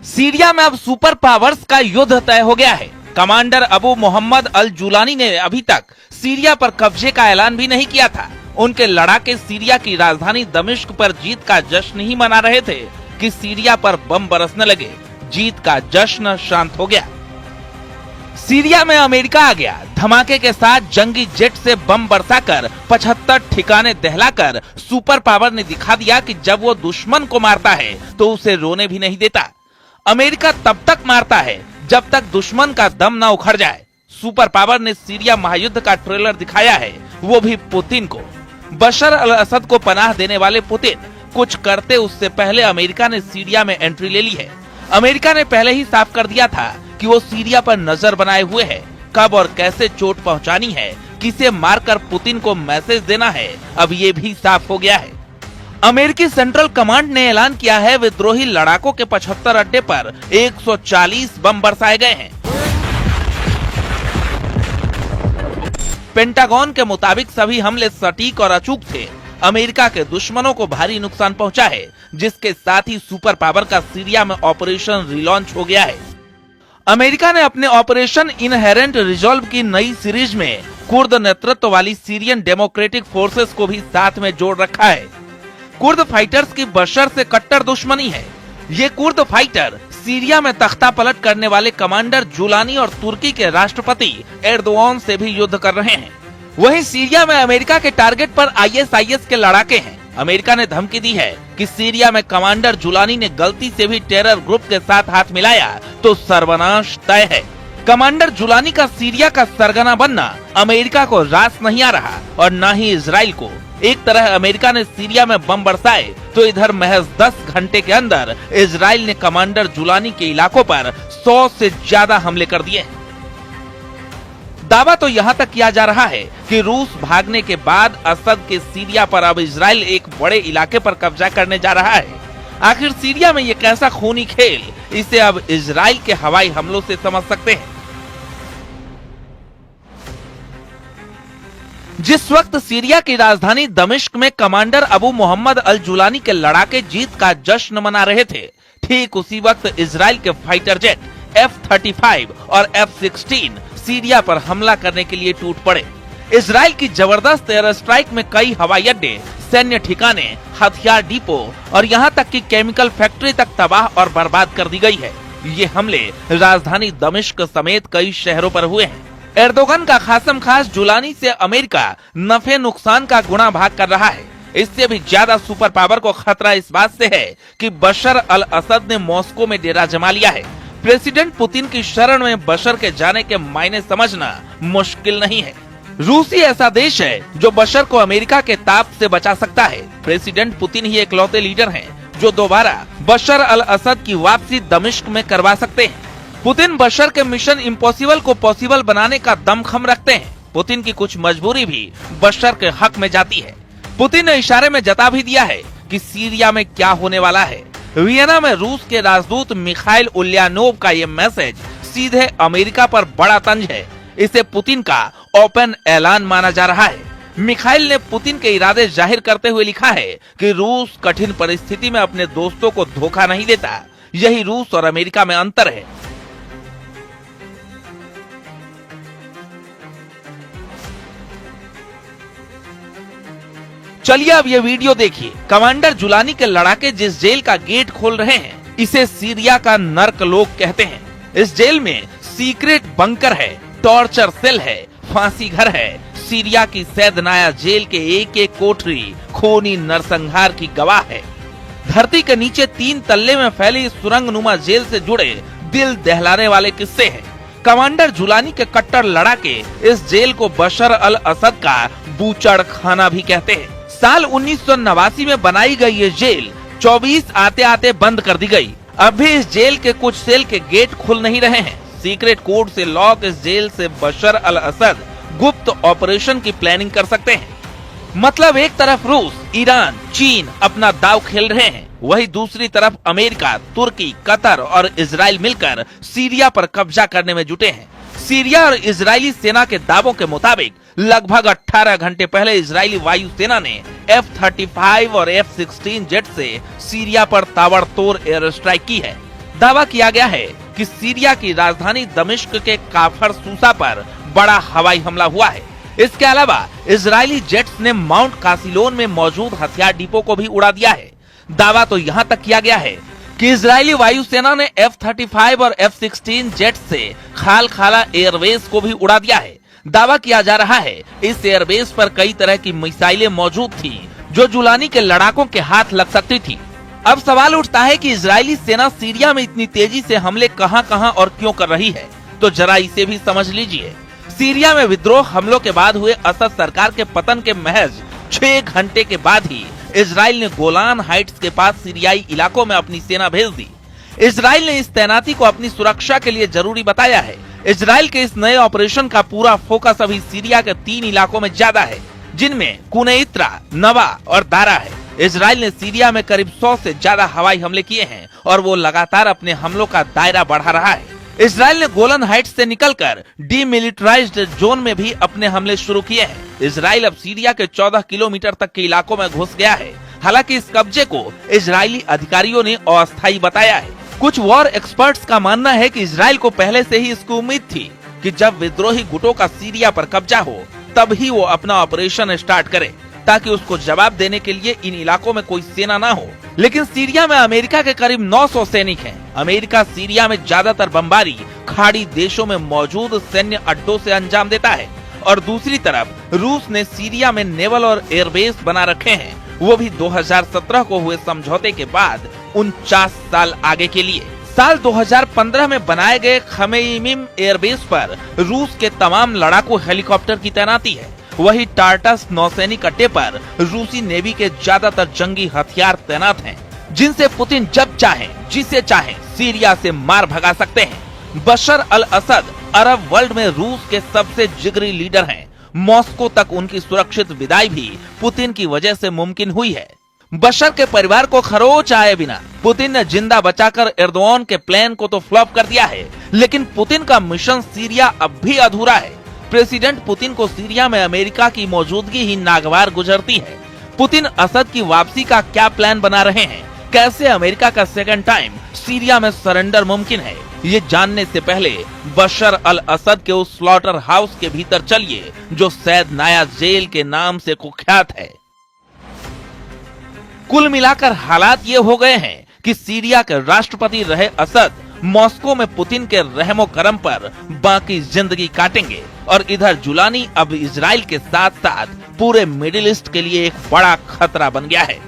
Syria में अब super powers का युद्ध तय हो गया है। कमांडर अबू मोहम्मद अल जुलानी ने अभी तक सीरिया पर कब्जे का ऐलान भी नहीं किया था। उनके लड़ाके सीरिया की राजधानी दमिश्क पर जीत का जश्न ही मना रहे थे कि सीरिया पर बम बरसने लगे। जीत का जश्न शांत हो गया। सीरिया में अमेरिका आ गया। धमाके के साथ जंगी जेट से बम बरसाकर 75 ठिकाने दहलाकर सुपर पावर ने दिखा दिया कि जब वो दुश्मन को मारता है तो उसे रोने भी नहीं देता। अमेरिका तब तक मारता है जब तक दुश्मन का दम न उखड़ जाए। सुपर पावर ने सीरिया महायुद्ध का ट्रेलर दिखाया है, वो भी पुतिन को। बशर अल असद को पनाह देने वाले पुतिन कुछ करते उससे पहले अमेरिका ने सीरिया में एंट्री ले ली है। अमेरिका ने पहले ही साफ कर दिया था कि वो सीरिया पर नजर बनाए हुए है। कब और कैसे चोट पहुंचानी है, किसे मारकर पुतिन को मैसेज देना है, अब ये भी साफ हो गया है। अमेरिकी सेंट्रल कमांड ने ऐलान किया है विद्रोही लड़ाकों के 75 अड्डे पर 140 बम बरसाए गए हैं। पेंटागन के मुताबिक सभी हमले सटीक और अचूक थे। अमेरिका के दुश्मनों को भारी नुकसान पहुंचा है, जिसके साथ ही सुपर पावर का सीरिया में ऑपरेशन रिलॉन्च हो गया है। अमेरिका ने अपने ऑपरेशन इनहेरेंट रिजॉल्व की नई सीरीज में कुर्द नेतृत्व वाली सीरियन डेमोक्रेटिक फोर्सेस को भी साथ में जोड़ रखा है। कुर्द फाइटर्स की बशर से कट्टर दुश्मनी है। ये कुर्द फाइटर सीरिया में तख्ता पलट करने वाले कमांडर जुलानी और तुर्की के राष्ट्रपति एर्दोआन से भी युद्ध कर रहे हैं। वहीं सीरिया में अमेरिका के टारगेट पर आईएसआईएस के लड़ाके हैं। अमेरिका ने धमकी दी है कि सीरिया में कमांडर जुलानी ने गलती से भी टेरर ग्रुप के साथ हाथ मिलाया तो सर्वनाश तय है। कमांडर जुलानी का सीरिया का सरगना बनना अमेरिका को रास नहीं आ रहा और न ही इजराइल को। एक तरह अमेरिका ने सीरिया में बम बरसाए तो इधर महज 10 घंटे के अंदर इजराइल ने कमांडर जुलानी के इलाकों पर 100 से ज्यादा हमले कर दिए। दावा तो यहाँ तक किया जा रहा है कि रूस भागने के बाद असद के सीरिया पर अब इजराइल एक बड़े इलाके पर कब्जा करने जा रहा है। आखिर सीरिया में ये कैसा खूनी खेल, इसे अब इजराइल के हवाई हमलों से समझ सकते हैं। जिस वक्त सीरिया की राजधानी दमिश्क में कमांडर अबू मोहम्मद अल जुलानी के लड़ाके जीत का जश्न मना रहे थे, ठीक उसी वक्त इजराइल के फाइटर जेट F-35 और F-16 सीरिया पर हमला करने के लिए टूट पड़े। इजराइल की जबरदस्त एयर स्ट्राइक में कई हवाई अड्डे, सैन्य ठिकाने, हथियार डिपो और यहां तक कि केमिकल फैक्ट्री तक तबाह और बर्बाद कर दी गई है। ये हमले राजधानी दमिश्क समेत कई शहरों पर हुए हैं। एर्दोगन का खासम खास जुलानी से अमेरिका नफे नुकसान का गुणा भाग कर रहा है। इससे भी ज्यादा सुपर पावर को खतरा इस बात से है कि बशर अल असद ने मॉस्को में डेरा जमा लिया है। प्रेसिडेंट पुतिन की शरण में बशर के जाने के मायने समझना मुश्किल नहीं है। रूसी ऐसा देश है जो बशर को अमेरिका के ताप से बचा सकता है। प्रेसिडेंट पुतिन ही इकलौते लीडर हैं जो दोबारा बशर अल असद की वापसी दमिश्क में करवा सकते हैं। पुतिन बशर के मिशन इम्पॉसिबल को पॉसिबल बनाने का दमखम रखते हैं। पुतिन की कुछ मजबूरी भी बशर के हक में जाती है। पुतिन ने इशारे में जता भी दिया है कि सीरिया में क्या होने वाला है। वियना में रूस के राजदूत मिखाइल उल्यानोव का ये मैसेज सीधे अमेरिका पर बड़ा तंज है। इसे पुतिन का ओपन ऐलान माना जा रहा है। मिखाइल ने पुतिन के इरादे जाहिर करते हुए लिखा है कि रूस कठिन परिस्थिति में अपने दोस्तों को धोखा नहीं देता। यही रूस और अमेरिका में अंतर है। चलिए अब ये वीडियो देखिए। कमांडर जुलानी के लड़ाके जिस जेल का गेट खोल रहे हैं, इसे सीरिया का नर्क लोक कहते हैं। इस जेल में सीक्रेट बंकर है, टॉर्चर सेल है, फांसी घर है। सीरिया की सैदनाया जेल के एक एक कोठरी खूनी नरसंहार की गवाह है। धरती के नीचे 3 तल्ले में फैली सुरंग नुमा जेल से जुड़े दिल दहलाने वाले किस्से हैं। कमांडर जुलानी के कट्टर लड़ाके इस जेल को बशर अल असद का बूचड़ खाना भी कहते हैं। साल 1989 में बनाई गई ये जेल 24 आते आते बंद कर दी गई। अब भी इस जेल के कुछ सेल के गेट खुल नहीं रहे हैं। सीक्रेट कोड से लॉक इस जेल से बशर अल असद गुप्त ऑपरेशन की प्लानिंग कर सकते हैं। मतलब एक तरफ रूस, ईरान, चीन अपना दाव खेल रहे हैं, वही दूसरी तरफ अमेरिका, तुर्की, कतर और इजराइल मिलकर सीरिया पर कब्जा करने में जुटे हैं। सीरिया और इजरायली सेना के दावों के मुताबिक लगभग 18 घंटे पहले इजरायली वायुसेना ने F-35 और F-16 जेट से सीरिया पर ताबड़तोड़ एयर स्ट्राइक की है। दावा किया गया है कि सीरिया की राजधानी दमिश्क के काफर सूसा पर बड़ा हवाई हमला हुआ है। इसके अलावा इजरायली जेट्स ने माउंट कासिलोन में मौजूद हथियार डिपो को भी उड़ा दिया है। दावा तो यहाँ तक किया गया है कि इजरायली वायुसेना ने F-35 और F-16 जेट से खाल खाला एयरबेस को भी उड़ा दिया है। दावा किया जा रहा है इस एयरबेस पर कई तरह की मिसाइलें मौजूद थी जो जुलानी के लड़ाकों के हाथ लग सकती थी। अब सवाल उठता है कि इजरायली सेना सीरिया में इतनी तेजी से हमले कहां और क्यों कर रही है, तो जरा इसे भी समझ लीजिए। सीरिया में विद्रोह हमलों के बाद हुए असद सरकार के पतन के महज 6 घंटे के बाद ही इजराइल ने गोलान हाइट्स के पास सीरियाई इलाकों में अपनी सेना भेज दी। इजराइल ने इस तैनाती को अपनी सुरक्षा के लिए जरूरी बताया है। इजराइल के इस नए ऑपरेशन का पूरा फोकस अभी सीरिया के 3 इलाकों में ज्यादा है, जिनमें कुनैत्रा, नवा और दारा है। इजराइल ने सीरिया में करीब 100 से ज्यादा हवाई हमले किए हैं और वो लगातार अपने हमलों का दायरा बढ़ा रहा है। इजराइल ने गोलन हाइट्स से निकलकर डीमिलिटराइज्ड जोन में भी अपने हमले शुरू किए हैं। इजराइल अब सीरिया के 14 किलोमीटर तक के इलाकों में घुस गया है। हालांकि इस कब्जे को इजरायली अधिकारियों ने अस्थायी बताया है। कुछ वॉर एक्सपर्ट्स का मानना है कि इजराइल को पहले से ही इसकी उम्मीद थी कि जब विद्रोही गुटों का सीरिया पर कब्जा हो तब ही वो अपना ऑपरेशन स्टार्ट करे, ताकि उसको जवाब देने के लिए इन इलाकों में कोई सेना ना हो। लेकिन सीरिया में अमेरिका के करीब 900 सैनिक हैं। अमेरिका सीरिया में ज्यादातर बमबारी खाड़ी देशों में मौजूद सैन्य अड्डों से अंजाम देता है और दूसरी तरफ रूस ने सीरिया में नेवल और एयरबेस बना रखे हैं, वो भी 2017 को हुए समझौते के बाद 49 साल आगे के लिए। साल 2015 में बनाए गए खमेइमिम एयरबेस पर रूस के तमाम लड़ाकू हेलीकॉप्टर की तैनाती है। वही टार्टस नौसैनिक अड्डे पर रूसी नेवी के ज्यादातर जंगी हथियार तैनात हैं, जिनसे पुतिन जब चाहे जिसे चाहे सीरिया से मार भगा सकते हैं। बशर अल असद अरब वर्ल्ड में रूस के सबसे जिगरी लीडर हैं। मॉस्को तक उनकी सुरक्षित विदाई भी पुतिन की वजह से मुमकिन हुई है। बशर के परिवार को खरोच आए बिना पुतिन ने जिंदा बचाकर एर्दोआन के प्लान को तो फ्लॉप कर दिया है, लेकिन पुतिन का मिशन सीरिया अब भी अधूरा है। प्रेसिडेंट पुतिन को सीरिया में अमेरिका की मौजूदगी ही नागवार गुजरती है। पुतिन असद की वापसी का क्या प्लान बना रहे हैं? कैसे अमेरिका का सेकंड टाइम सीरिया में सरेंडर मुमकिन है? ये जानने से पहले बशर अल असद के उस स्लॉटर हाउस के भीतर चलिए जो सैद नाया जेल के नाम से कुख्यात है। कुल मिलाकर हालात ये हो गए हैं कि सीरिया के राष्ट्रपति रहे असद मॉस्को में पुतिन के रहमो करम पर बाकी जिंदगी काटेंगे और इधर जुलानी अब इजराइल के साथ साथ पूरे मिडिल ईस्ट के लिए एक बड़ा खतरा बन गया है।